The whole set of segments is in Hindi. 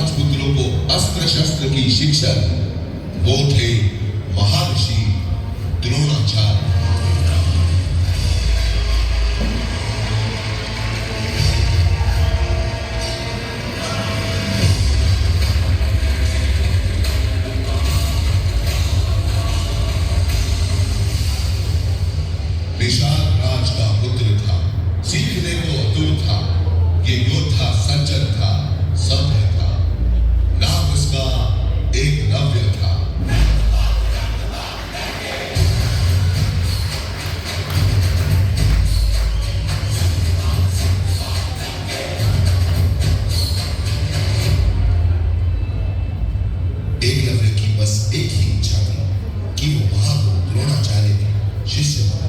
राजपुत्रों को अस्त्र शस्त्र की शिक्षा दी, वो थे महर्षि द्रोणाचार्य। निषाद राज का पुत्र था, सीखने को आतुर था, ये योद्धा सज्जन था, सभ्य था, नाम उसका एकलव्य था। एकलव्य की बस एक ही इच्छा थी कि वो महागुरु द्रोणाचार्य के शिष्य बने।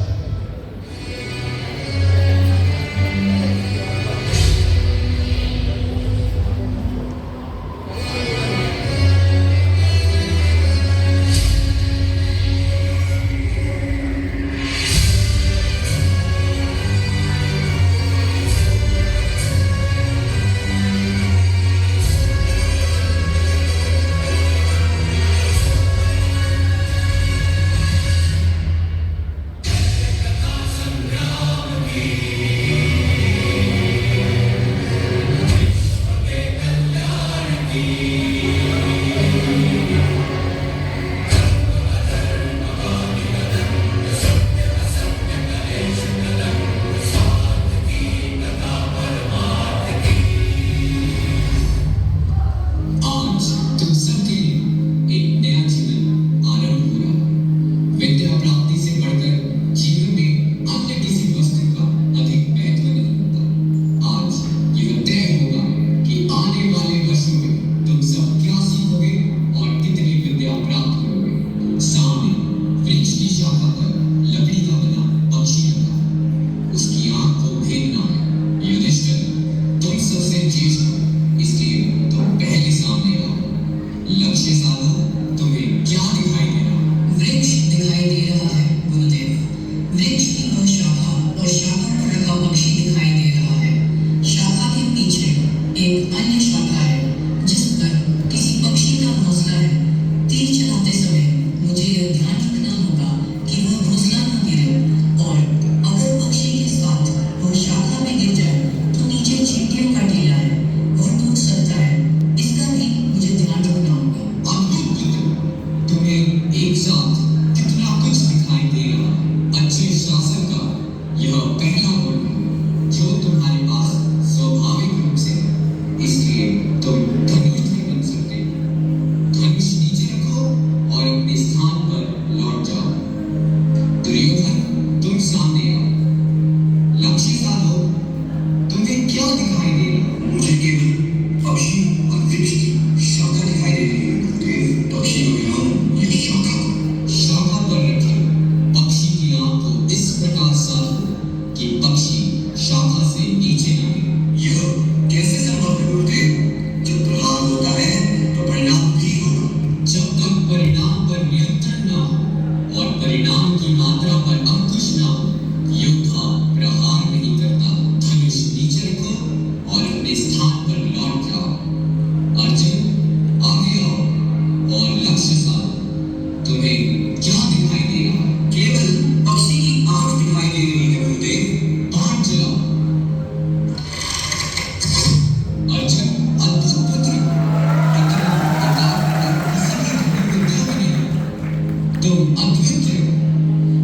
तुम अद्भुत हो,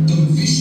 तुम विश्व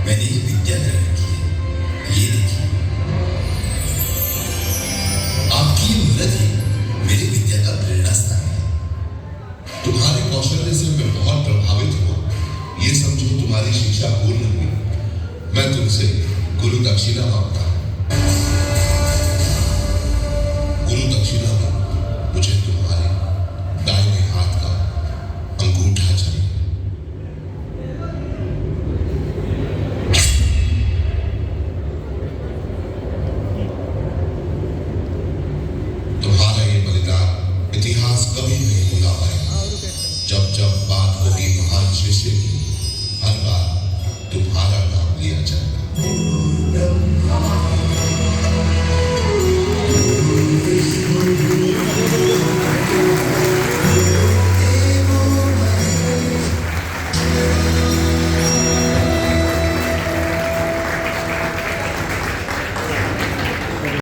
मैंने ये विद्या ग्रहण की है, ये देखिए। आपकी ये मूर्ति मेरी विद्या का प्रेरणा स्थान है। तुम्हारे कौशल्य से मैं बहुत प्रभावित हुआ। ये समझो तुम्हारी शिक्षा पूर्ण हुई। मैं तुमसे गुरु दक्षिणा मांगता